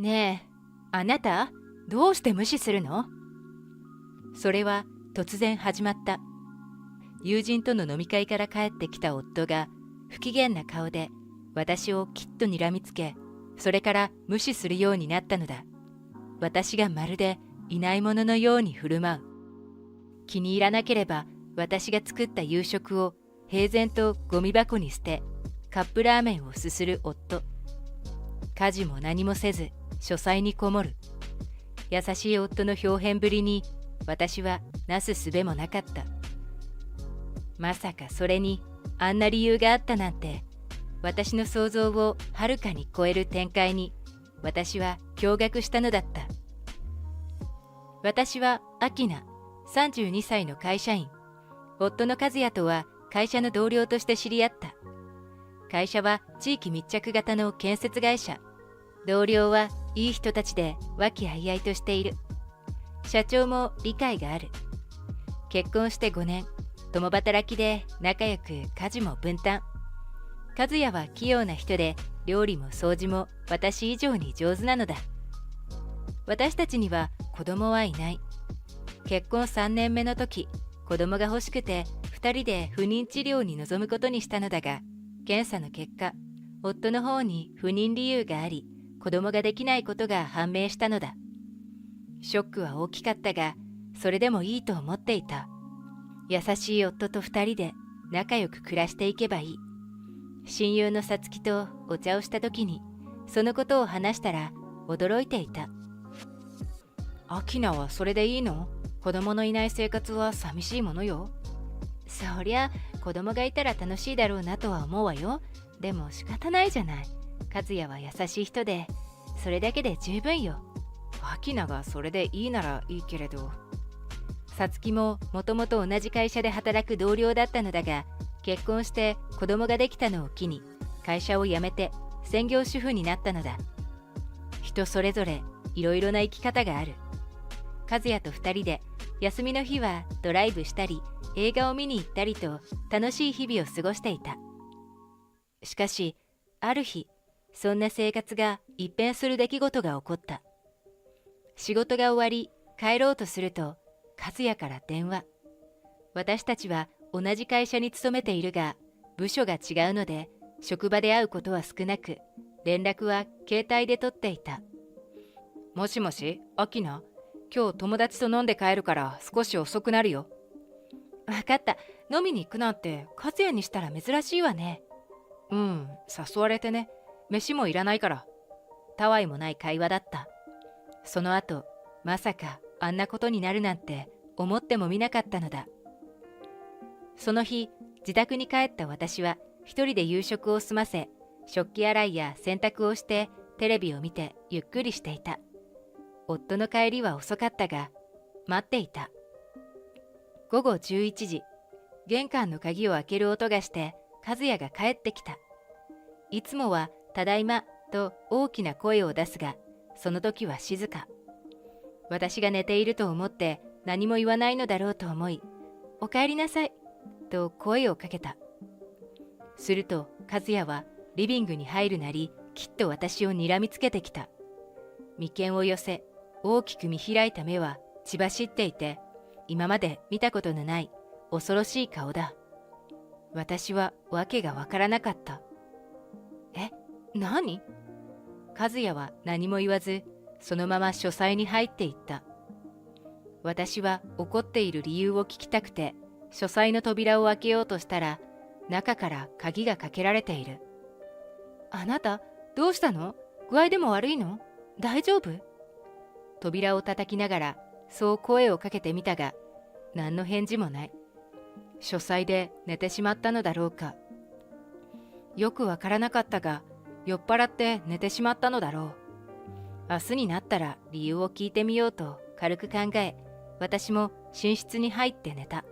ねえ、あなた、どうして無視するの？それは突然始まった。友人との飲み会から帰ってきた夫が不機嫌な顔で私をきっと睨みつけ、それから無視するようになったのだ。私がまるでいないもののように振る舞う。気に入らなければ私が作った夕食を平然とゴミ箱に捨て、カップラーメンをすする夫。家事も何もせず書斎にこもる。優しい夫の表変ぶりに私はなすすべもなかった。まさかそれにあんな理由があったなんて、私の想像をはるかに超える展開に私は驚愕したのだった。私はアキナ、32歳の会社員。夫の和也とは会社の同僚として知り合った。会社は地域密着型の建設会社。同僚はいい人たちで和気あいあいとしている。社長も理解がある。結婚して5年、共働きで仲良く家事も分担。和也は器用な人で料理も掃除も私以上に上手なのだ。私たちには子供はいない。結婚3年目の時、子供が欲しくて2人で不妊治療に臨むことにしたのだが、検査の結果、夫の方に不妊理由があり、子供ができないことが判明したのだ。ショックは大きかったが、それでもいいと思っていた。優しい夫と2人で仲良く暮らしていけばいい。親友のさつきとお茶をした時に、そのことを話したら驚いていた。アキナはそれでいいの？子供のいない生活は寂しいものよ。そりゃ子供がいたら楽しいだろうなとは思うわよ。でも仕方ないじゃない。和也は優しい人で、それだけで十分よ。アキナがそれでいいならいいけれど。さつきももともと同じ会社で働く同僚だったのだが、結婚して子供ができたのを機に会社を辞めて専業主婦になったのだ。人それぞれいろいろな生き方がある。和也と2人で休みの日はドライブしたり映画を見に行ったりと楽しい日々を過ごしていた。しかしある日、そんな生活が一変する出来事が起こった。仕事が終わり帰ろうとすると、和也から電話。私たちは同じ会社に勤めているが部署が違うので、職場で会うことは少なく、連絡は携帯で取っていた。もしもし、アキナ、今日友達と飲んで帰るから少し遅くなるよ。わかった。飲みに行くなんて和也にしたら珍しいわね。うん、誘われてね。飯もいらないから。たわいもない会話だった。その後、まさかあんなことになるなんて思ってもみなかったのだ。その日、自宅に帰った私は一人で夕食を済ませ、食器洗いや洗濯をしてテレビを見てゆっくりしていた。夫の帰りは遅かったが、待っていた。午後11時、玄関の鍵を開ける音がして和也が帰ってきた。いつもはただいまと大きな声を出すが、その時は静か。私が寝ていると思って何も言わないのだろうと思い、お帰りなさいと声をかけた。すると和也はリビングに入るなり、きっと私を睨みつけてきた。眉間を寄せ、大きく見開いた目は血走っていて、今まで見たことのない恐ろしい顔だ。私はわけがわからなかった。え、何？和也は何も言わず、そのまま書斎に入っていった。私は怒っている理由を聞きたくて、書斎の扉を開けようとしたら、中から鍵がかけられている。あなた、どうしたの？具合でも悪いの？大丈夫？扉を叩きながら、そう声をかけてみたが、何の返事もない。書斎で寝てしまったのだろうか。よくわからなかったが、酔っ払って寝てしまったのだろう。明日になったら理由を聞いてみようと軽く考え、私も寝室に入って寝た。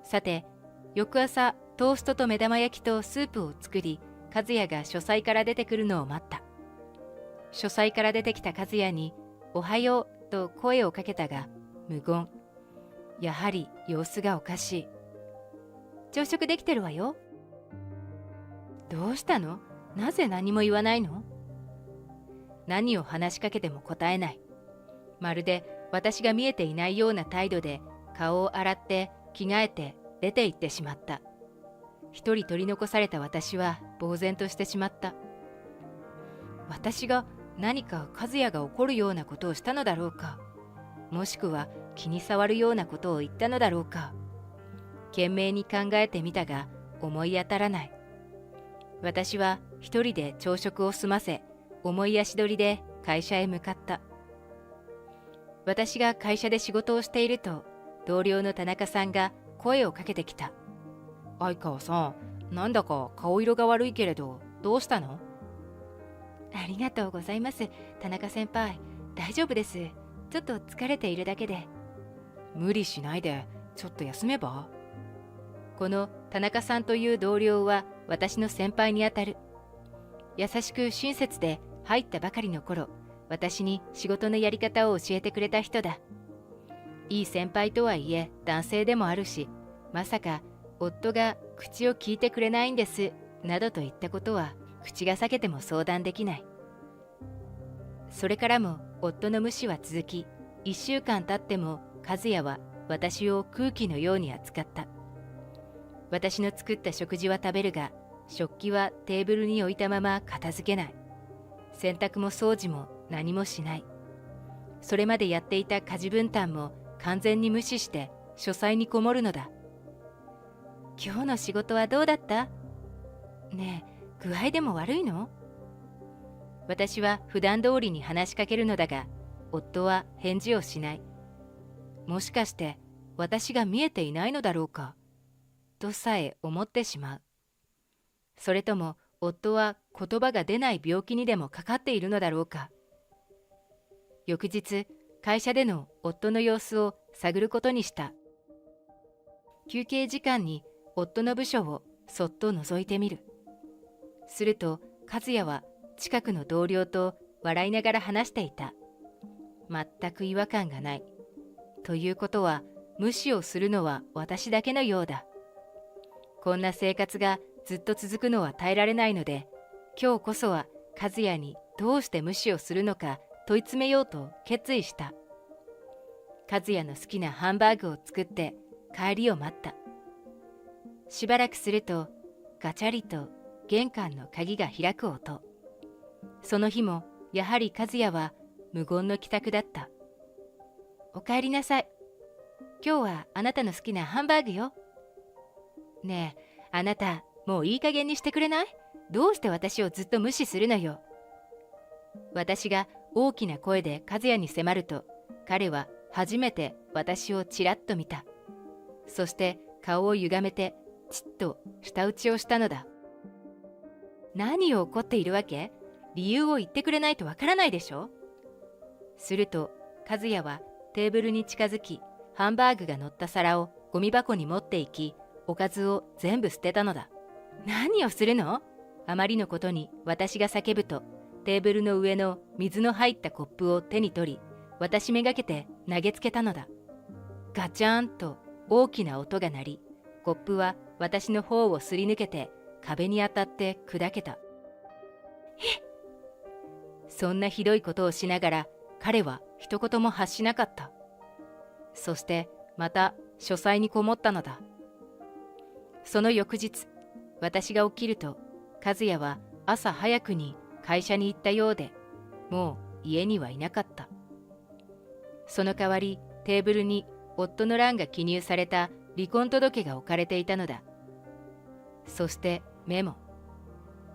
さて、翌朝トーストと目玉焼きとスープを作り、和也が書斎から出てくるのを待った。書斎から出てきた和也におはようと声をかけたが無言。やはり様子がおかしい。朝食できてるわよ。どうしたの？なぜ何も言わないの？何を話しかけても答えない。まるで私が見えていないような態度で顔を洗って着替えて出て行ってしまった。一人取り残された私は呆然としてしまった。私が何か和也が怒るようなことをしたのだろうか、もしくは気に障るようなことを言ったのだろうか。懸命に考えてみたが思い当たらない。私は一人で朝食を済ませ、重い足取りで会社へ向かった。私が会社で仕事をしていると、同僚の田中さんが声をかけてきた。相川さん、なんだか顔色が悪いけれど、どうしたの？ありがとうございます、田中先輩。大丈夫です。ちょっと疲れているだけで。無理しないで、ちょっと休めば？この田中さんという同僚は私の先輩にあたる。優しく親切で入ったばかりの頃、私に仕事のやり方を教えてくれた人だ。いい先輩とはいえ男性でもあるし、まさか夫が口を聞いてくれないんですなどと言ったことは口が裂けても相談できない。それからも夫の無視は続き、1週間経っても和也は私を空気のように扱った。私の作った食事は食べるが、食器はテーブルに置いたまま片付けない。洗濯も掃除も何もしない。それまでやっていた家事分担も完全に無視して書斎にこもるのだ。今日の仕事はどうだった？ねえ、具合でも悪いの？私は普段通りに話しかけるのだが、夫は返事をしない。もしかして私が見えていないのだろうかとさえ思ってしまう。それとも夫は言葉が出ない病気にでもかかっているのだろうか。翌日、会社での夫の様子を探ることにした。休憩時間に夫の部署をそっと覗いてみる。すると和也は近くの同僚と笑いながら話していた。全く違和感がない。ということは、無視をするのは私だけのようだ。こんな生活がずっと続くのは耐えられないので、今日こそは和也にどうして無視をするのか問い詰めようと決意した。和也の好きなハンバーグを作って帰りを待った。しばらくすると、ガチャリと玄関の鍵が開く音。その日もやはり和也は無言の帰宅だった。お帰りなさい。今日はあなたの好きなハンバーグよ。ねえ、あなたもういい加減にしてくれない？どうして私をずっと無視するのよ。私が大きな声で和也に迫ると、彼は初めて私をちらっと見た。そして顔を歪めてちっと舌打ちをしたのだ。何を怒っているわけ？理由を言ってくれないとわからないでしょ。すると和也はテーブルに近づき、ハンバーグが乗った皿をゴミ箱に持っていき、おかずを全部捨てたのだ。何をするの？あまりのことに私が叫ぶと、テーブルの上の水の入ったコップを手に取り、私めがけて投げつけたのだ。ガチャーンと大きな音が鳴り、コップは私の方をすり抜けて壁に当たって砕けた。そんなひどいことをしながら彼は一言も発しなかった。そしてまた書斎にこもったのだ。その翌日、私が起きると和也は朝早くに会社に行ったようで、もう家にはいなかった。その代わりテーブルに夫の欄が記入された離婚届が置かれていたのだ。そしてメモ。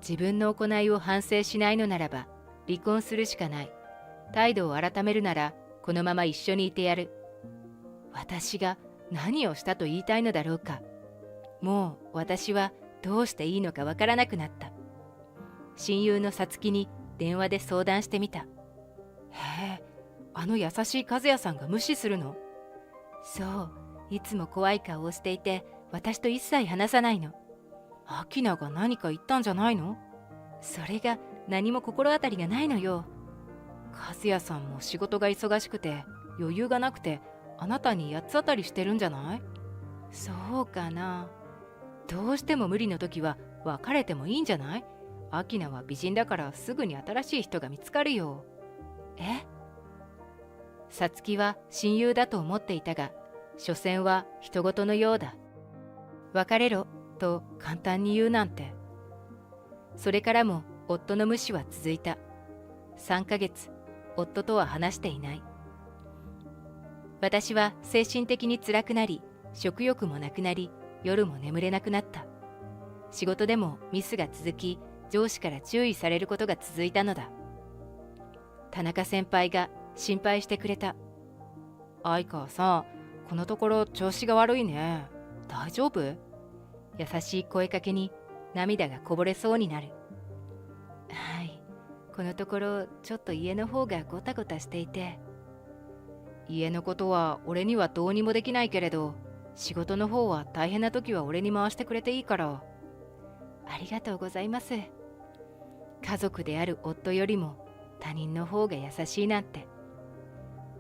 自分の行いを反省しないのならば離婚するしかない。態度を改めるならこのまま一緒にいてやる。私が何をしたと言いたいのだろうか。もう私はどうしていいのかわからなくなった。親友のさつきに電話で相談してみた。へえ、あの優しい和也さんが無視するの？そう、いつも怖い顔をしていて私と一切話さないの。明菜が何か言ったんじゃないの？それが何も心当たりがないのよ。和也さんも仕事が忙しくて余裕がなくてあなたに八つ当たりしてるんじゃない？そうかな。どうしても無理の時は別れてもいいんじゃない？アキナは美人だからすぐに新しい人が見つかるよ。え？さつきは親友だと思っていたが、所詮は人事のようだ。別れろと簡単に言うなんて。それからも夫の無視は続いた。3ヶ月、夫とは話していない。私は精神的に辛くなり、食欲もなくなり、夜も眠れなくなった。仕事でもミスが続き、上司から注意されることが続いたのだ。田中先輩が心配してくれた。相川さん、このところ調子が悪いね。大丈夫？優しい声かけに涙がこぼれそうになる。はい、このところちょっと家の方がゴタゴタしていて。家のことは俺にはどうにもできないけれど、仕事の方は大変な時は俺に回してくれていいから。ありがとうございます。家族である夫よりも他人の方が優しいなんて。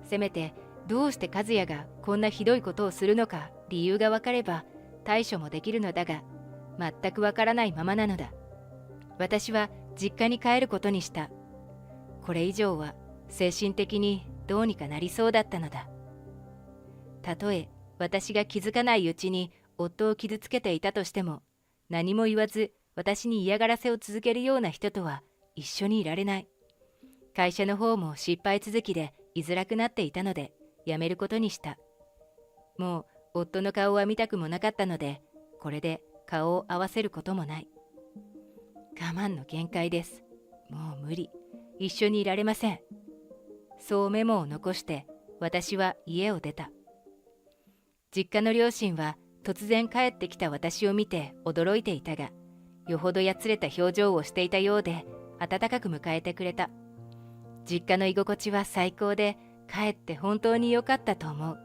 せめてどうして和也がこんなひどいことをするのか理由がわかれば対処もできるのだが、全くわからないままなのだ。私は実家に帰ることにした。これ以上は精神的にどうにかなりそうだったのだ。たとえ私が気づかないうちに夫を傷つけていたとしても、何も言わず私に嫌がらせを続けるような人とは一緒にいられない。会社の方も失敗続きで居づらくなっていたので辞めることにした。もう夫の顔は見たくもなかったので、これで顔を合わせることもない。我慢の限界です。もう無理。一緒にいられません。そうメモを残して私は家を出た。実家の両親は突然帰ってきた私を見て驚いていたが、よほどやつれた表情をしていたようで温かく迎えてくれた。実家の居心地は最高で、帰って本当に良かったと思う。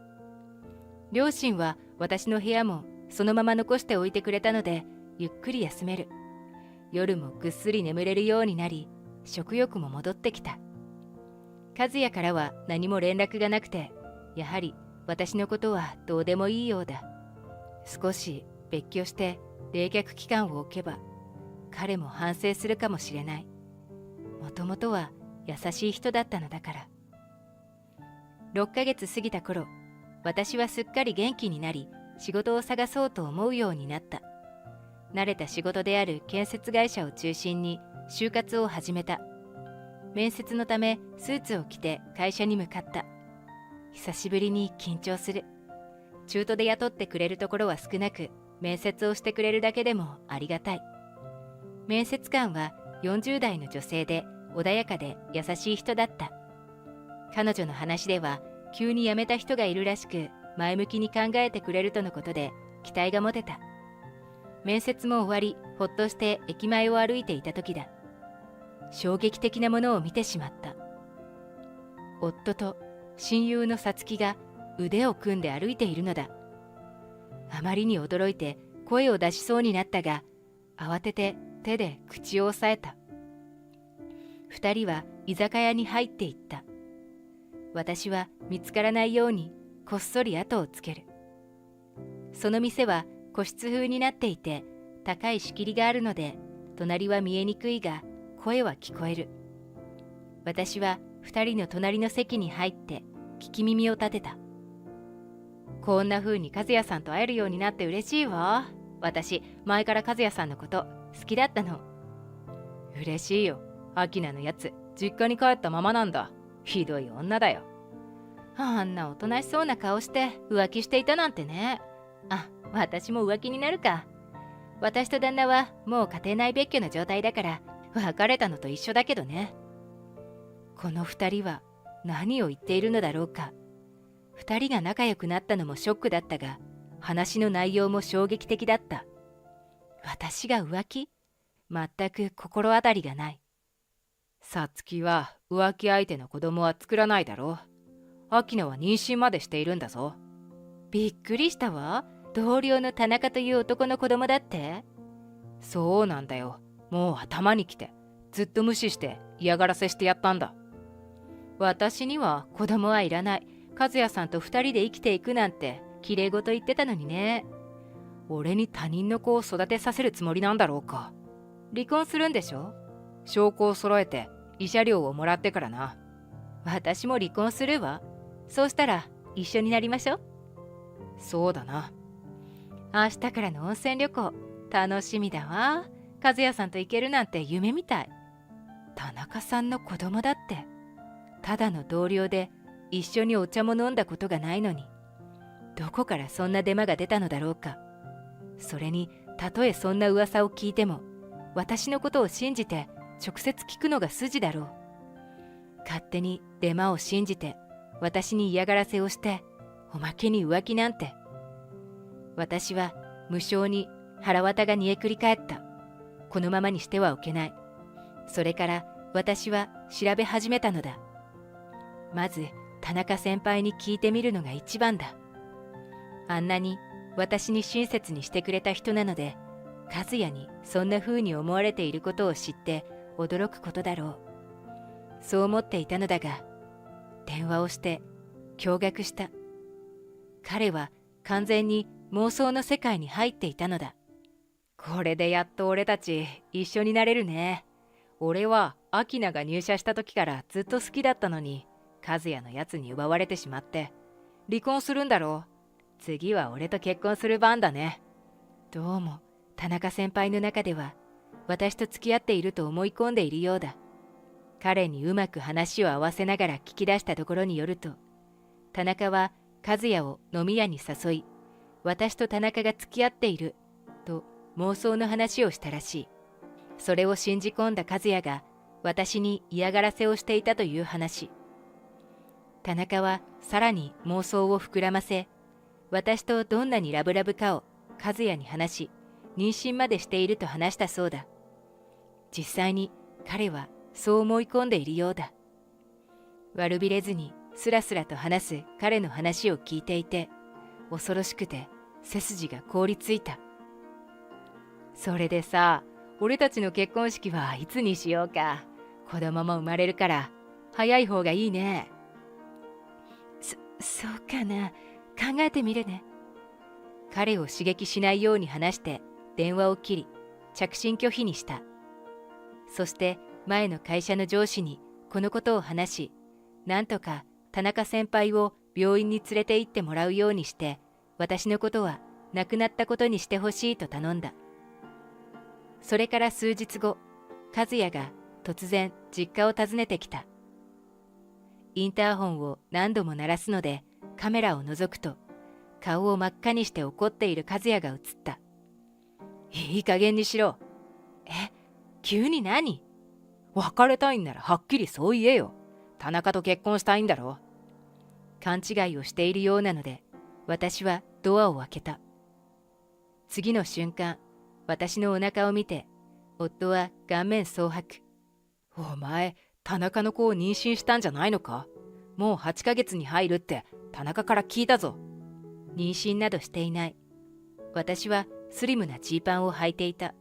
両親は私の部屋もそのまま残しておいてくれたので、ゆっくり休める。夜もぐっすり眠れるようになり、食欲も戻ってきた。和也からは何も連絡がなくて、やはり私のことはどうでもいいようだ。少し別居して冷却期間を置けば、彼も反省するかもしれない。もともとは優しい人だったのだから。6ヶ月過ぎた頃、私はすっかり元気になり、仕事を探そうと思うようになった。慣れた仕事である建設会社を中心に就活を始めた。面接のためスーツを着て会社に向かった。久しぶりに緊張する。中途で雇ってくれるところは少なく、面接をしてくれるだけでもありがたい。面接官は40代の女性で穏やかで優しい人だった。彼女の話では急に辞めた人がいるらしく、前向きに考えてくれるとのことで期待が持てた。面接も終わり、ほっとして駅前を歩いていた時だ。衝撃的なものを見てしまった。夫と親友のさつきが腕を組んで歩いているのだ。あまりに驚いて声を出しそうになったが、慌てて手で口を押さえた。二人は居酒屋に入っていった。私は見つからないようにこっそり後をつける。その店は個室風になっていて、高い仕切りがあるので隣は見えにくいが声は聞こえる。私は二人の隣の席に入って聞き耳を立てた。こんな風に和也さんと会えるようになって嬉しいわ。私前から和也さんのこと好きだったの。嬉しいよ。アキナのやつ実家に帰ったままなんだ。ひどい女だよ。あんなおとなしそうな顔して浮気していたなんてね。あ、私も浮気になるか。私と旦那はもう家庭内別居の状態だから別れたのと一緒だけどね。この二人は何を言っているのだろうか。二人が仲良くなったのもショックだったが、話の内容も衝撃的だった。私が浮気？全く心当たりがない。さつきは浮気相手の子供は作らないだろう。秋野は妊娠までしているんだぞ。びっくりしたわ。同僚の田中という男の子供だって？そうなんだよ。もう頭にきて、ずっと無視して嫌がらせしてやったんだ。私には子供はいらない。和也さんと二人で生きていくなんてきれいごと言ってたのにね。俺に他人の子を育てさせるつもりなんだろうか。離婚するんでしょ？証拠を揃えて慰謝料をもらってからな。私も離婚するわ。そうしたら一緒になりましょう。そうだな。明日からの温泉旅行、楽しみだわ。和也さんと行けるなんて夢みたい。田中さんの子供だって、ただの同僚で一緒にお茶も飲んだことがないのに、どこからそんなデマが出たのだろうか。それに、たとえそんな噂を聞いても、私のことを信じて直接聞くのが筋だろう。勝手にデマを信じて私に嫌がらせをして、おまけに浮気なんて。私は無性に腹渡が煮えくり返った。このままにしてはおけない。それから私は調べ始めたのだ。まず田中先輩に聞いてみるのが一番だ。あんなに私に親切にしてくれた人なので、和也にそんな風に思われていることを知って驚くことだろう。そう思っていたのだが、電話をして驚愕した。彼は完全に妄想の世界に入っていたのだ。これでやっと俺たち一緒になれるね。俺はアキナが入社した時からずっと好きだったのに、和也のやつに奪われてしまって。離婚するんだろう。次は俺と結婚する番だね。どうも田中先輩の中では私と付き合っていると思い込んでいるようだ。彼にうまく話を合わせながら聞き出したところによると、田中は和也を飲み屋に誘い、私と田中が付き合っていると妄想の話をしたらしい。それを信じ込んだ和也が私に嫌がらせをしていたという話。田中はさらに妄想を膨らませ、私とどんなにラブラブかを和也に話し、妊娠までしていると話したそうだ。実際に彼はそう思い込んでいるようだ。悪びれずにスラスラと話す彼の話を聞いていて、恐ろしくて背筋が凍りついた。それでさ、俺たちの結婚式はいつにしようか。子供も生まれるから早い方がいいね。そうかな。考えてみるね。彼を刺激しないように話して電話を切り、着信拒否にした。そして前の会社の上司にこのことを話し、なんとか田中先輩を病院に連れて行ってもらうようにして、私のことは亡くなったことにしてほしいと頼んだ。それから数日後、和也が突然実家を訪ねてきた。インターホンを何度も鳴らすのでカメラを覗くと、顔を真っ赤にして怒っている和也が映った。いい加減にしろ。急に何？別れたいんならはっきりそう言えよ。田中と結婚したいんだろ。勘違いをしているようなので、私はドアを開けた。次の瞬間、私のお腹を見て、夫は顔面蒼白。お前、田中の子を妊娠したんじゃないのか？もう8ヶ月に入るって田中から聞いたぞ。妊娠などしていない。私はスリムなジーパンを履いていた。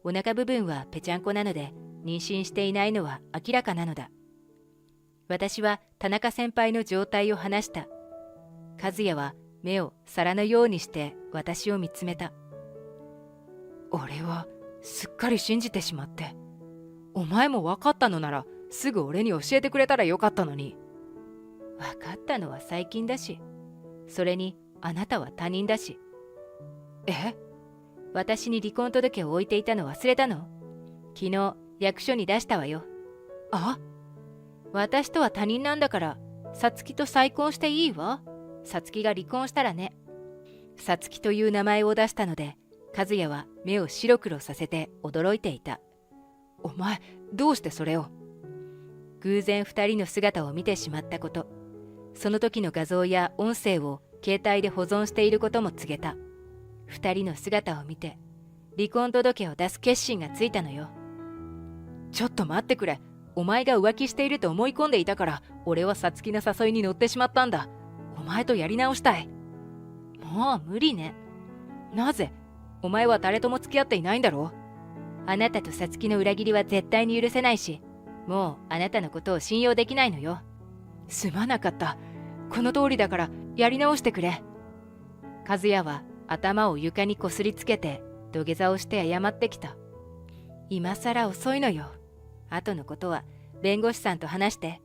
お腹部分はぺちゃんこなので、妊娠していないのは明らかなのだ。私は田中先輩の状態を話した。和也は目を皿のようにして私を見つめた。俺はすっかり信じてしまって。お前も分かったのならすぐ俺に教えてくれたらよかったのに。分かったのは最近だし、それにあなたは他人だし。私に離婚届を置いていたの忘れたの？昨日役所に出したわよ。私とは他人なんだから、さつきと再婚していいわ。さつきが離婚したらね。さつきという名前を出したので、和也は目を白黒させて驚いていた。お前、どうしてそれを？偶然2人の姿を見てしまったこと、その時の画像や音声を携帯で保存していることも告げた。2人の姿を見て、離婚届を出す決心がついたのよ。ちょっと待ってくれ。お前が浮気していると思い込んでいたから、俺はさつきの誘いに乗ってしまったんだ。お前とやり直したい。もう無理ね。なぜ？お前は誰とも付き合っていないんだろう。あなたとさつきの裏切りは絶対に許せないし、もうあなたのことを信用できないのよ。すまなかった。この通りだからやり直してくれ。和也は頭を床にこすりつけて土下座をして謝ってきた。今さら遅いのよ。後のことは弁護士さんと話して。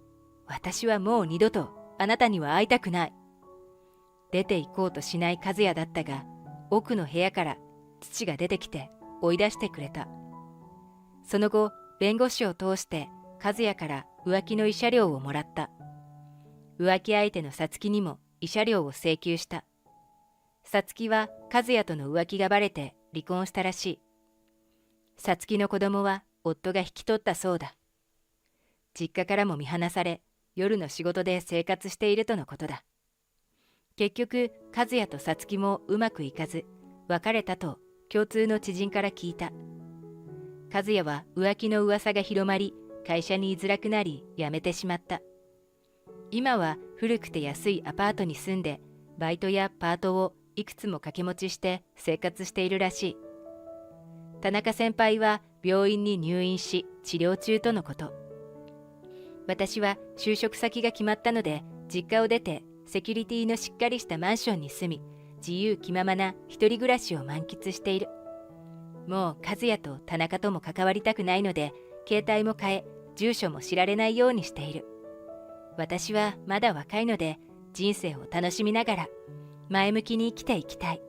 私はもう二度とあなたには会いたくない。出て行こうとしない和也だったが、奥の部屋から父が出てきて追い出してくれた。その後、弁護士を通して和也から浮気の慰謝料をもらった。浮気相手のさつきにも慰謝料を請求した。さつきは和也との浮気がバレて離婚したらしい。さつきの子供は夫が引き取ったそうだ。実家からも見放され、夜の仕事で生活しているとのことだ。結局、和也とさつきもうまくいかず、別れたと共通の知人から聞いた。和也は浮気の噂が広まり、会社に居づらくなり辞めてしまった。今は古くて安いアパートに住んで、バイトやパートをいくつも掛け持ちして生活しているらしい。田中先輩は病院に入院し治療中とのこと。私は就職先が決まったので、実家を出てセキュリティのしっかりしたマンションに住み、自由気ままな一人暮らしを満喫している。もう和也と田中とも関わりたくないので、携帯も変え、住所も知られないようにしている。私はまだ若いので、人生を楽しみながら前向きに生きていきたい。